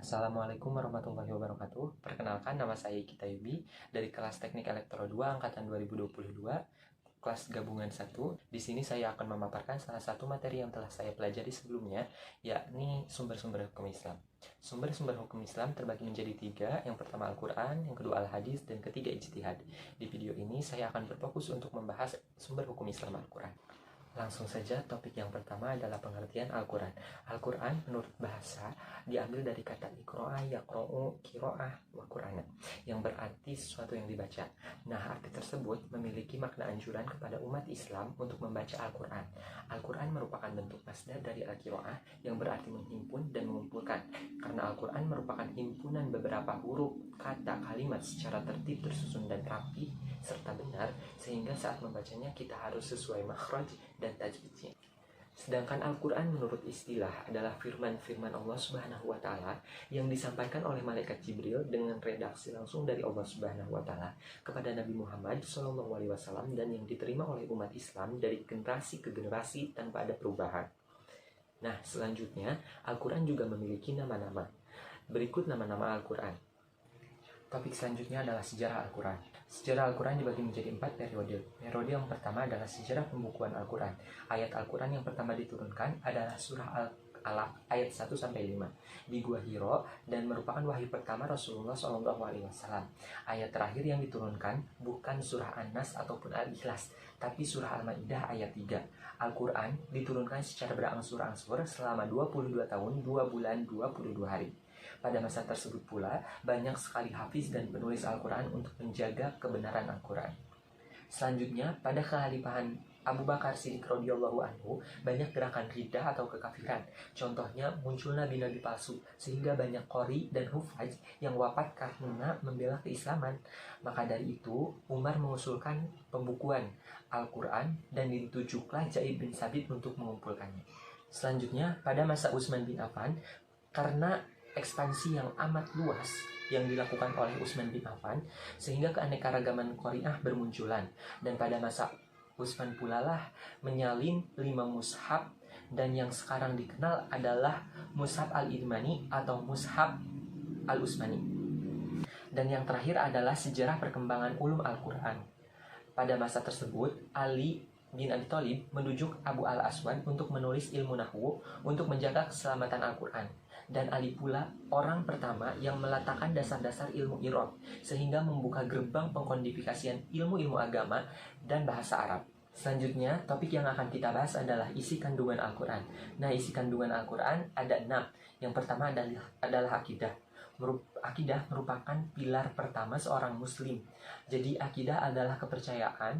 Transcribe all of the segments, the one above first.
Assalamualaikum warahmatullahi wabarakatuh. Perkenalkan, nama saya Ikita Yubi dari kelas Teknik Elektro 2 angkatan 2022, kelas gabungan 1. Di sini saya akan memaparkan salah satu materi yang telah saya pelajari sebelumnya, yakni sumber-sumber hukum Islam. Sumber-sumber hukum Islam terbagi menjadi 3, yang pertama Al-Quran, yang kedua Al-Hadis, dan ketiga Ijtihad. Di video ini saya akan berfokus untuk membahas sumber hukum Islam Al-Quran. Langsung saja, topik yang pertama adalah pengertian Al-Quran. Al-Quran menurut bahasa diambil dari kata iqro'ah, yaqro'u, kiro'ah, wa qur'ana, yang berarti sesuatu yang dibaca. Nah, arti tersebut memiliki makna anjuran kepada umat Islam untuk membaca Al-Quran. Al-Quran merupakan bentuk masdar dari al-kiro'ah yang berarti menghimpun dan mengumpulkan. Karena Al-Quran merupakan himpunan beberapa huruf, kata, kalimat secara tertib, tersusun, dan rapi, serta benar, sehingga saat membacanya kita harus sesuai makhraj dan tajwidnya. Sedangkan Al-Quran menurut istilah adalah firman-firman Allah Subhanahu wa Ta'ala yang disampaikan oleh malaikat Jibril dengan redaksi langsung dari Allah Subhanahu wa Ta'ala kepada Nabi Muhammad SAW, dan yang diterima oleh umat Islam dari generasi ke generasi tanpa ada perubahan. Nah, selanjutnya Al-Quran juga memiliki nama-nama. Berikut nama-nama Al-Quran. Topik selanjutnya adalah sejarah Al-Quran. Sejarah Al-Quran dibagi menjadi 4 periode. Periode yang pertama adalah sejarah pembukuan Al-Quran. Ayat Al-Quran yang pertama diturunkan adalah surah Al-Alaq ayat 1-5 di Gua Hiro dan merupakan wahyu pertama Rasulullah SAW. Ayat terakhir yang diturunkan bukan surah An-Nas ataupun Al-Ikhlas, tapi surah Al-Maidah ayat 3. Al-Quran diturunkan secara berangsur-angsur selama 22 tahun, 2 bulan, 22 hari. Pada masa tersebut pula, banyak sekali hafiz dan penulis Al-Quran untuk menjaga kebenaran Al-Quran. Selanjutnya, pada kekhalifahan Abu Bakar Siddiq radhiyallahu anhu, banyak gerakan riddah atau kekafiran. Contohnya, muncul nabi-nabi palsu, sehingga banyak qori dan hufaz yang wafat karena membela keislaman. Maka dari itu, Umar mengusulkan pembukuan Al-Quran dan ditujuklah Zaid bin Sabit untuk mengumpulkannya. Selanjutnya, pada masa Utsman bin Affan, karena ekspansi yang amat luas yang dilakukan oleh Utsman bin Affan, sehingga keanekaragaman Qari'ah bermunculan. Dan pada masa Utsman pula lah menyalin 5 mushaf, dan yang sekarang dikenal adalah Mushaf Al-Idmani atau Mushaf Al-Utsmani. Dan yang terakhir adalah sejarah perkembangan ulum Al-Quran. Pada masa tersebut, Ali bin Abi Thalib menunjuk Abu Al-Aswad untuk menulis ilmu nahwu untuk menjaga keselamatan Al-Quran. Dan Ali pula orang pertama yang meletakkan dasar-dasar ilmu i'rab, sehingga membuka gerbang pengkodifikasian ilmu-ilmu agama dan bahasa Arab. Selanjutnya, topik yang akan kita bahas adalah isi kandungan Al-Quran. Nah, isi kandungan Al-Quran ada 6. Yang pertama adalah akidah. Akidah merupakan pilar pertama seorang muslim. Jadi akidah adalah kepercayaan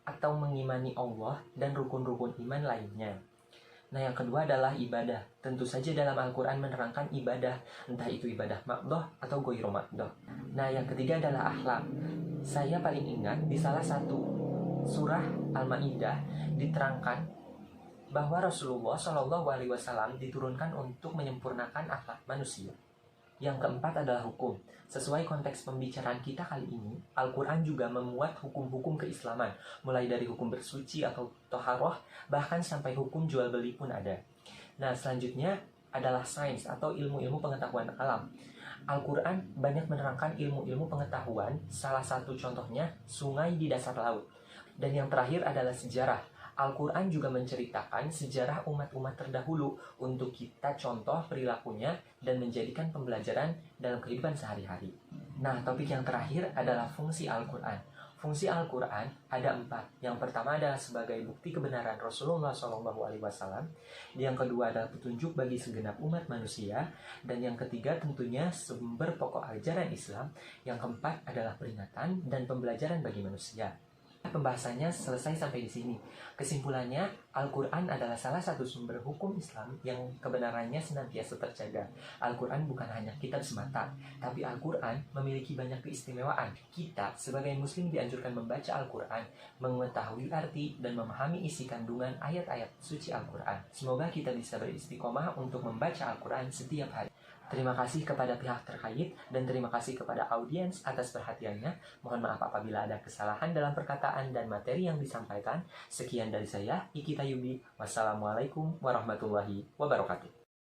atau mengimani Allah dan rukun-rukun iman lainnya. Nah, yang kedua adalah ibadah. Tentu saja dalam Al-Quran menerangkan ibadah, entah itu ibadah maqdoh atau goiro maqdoh. Nah, yang ketiga adalah akhlak. Saya paling ingat di salah satu surah Al-Maidah diterangkan bahwa Rasulullah SAW diturunkan untuk menyempurnakan akhlak manusia. Yang keempat adalah hukum. Sesuai konteks pembicaraan kita kali ini, Al-Quran juga memuat hukum-hukum keislaman, mulai dari hukum bersuci atau toharoh, bahkan sampai hukum jual beli pun ada. Nah, selanjutnya adalah sains atau ilmu-ilmu pengetahuan alam. Al-Quran banyak menerangkan ilmu-ilmu pengetahuan, salah satu contohnya sungai di dasar laut. Dan yang terakhir adalah sejarah. Al-Quran juga menceritakan sejarah umat-umat terdahulu untuk kita contoh perilakunya dan menjadikan pembelajaran dalam kehidupan sehari-hari. Nah, topik yang terakhir adalah fungsi Al-Quran. Fungsi Al-Quran ada 4. Yang pertama adalah sebagai bukti kebenaran Rasulullah SAW. Yang kedua adalah petunjuk bagi segenap umat manusia. Dan yang ketiga tentunya sumber pokok ajaran Islam. Yang keempat adalah peringatan dan pembelajaran bagi manusia. Pembahasannya selesai sampai di sini. Kesimpulannya, Al-Quran adalah salah satu sumber hukum Islam yang kebenarannya senantiasa terjaga. Al-Quran bukan hanya kitab semata, tapi Al-Quran memiliki banyak keistimewaan. Kita sebagai muslim dianjurkan membaca Al-Quran, mengetahui arti dan memahami isi kandungan ayat-ayat suci Al-Quran. Semoga kita bisa beristiqomah untuk membaca Al-Quran setiap hari. Terima kasih kepada pihak terkait dan terima kasih kepada audiens atas perhatiannya. Mohon maaf apabila ada kesalahan dalam perkataan dan materi yang disampaikan. Sekian dari saya, Ikita Yubi. Wassalamualaikum warahmatullahi wabarakatuh.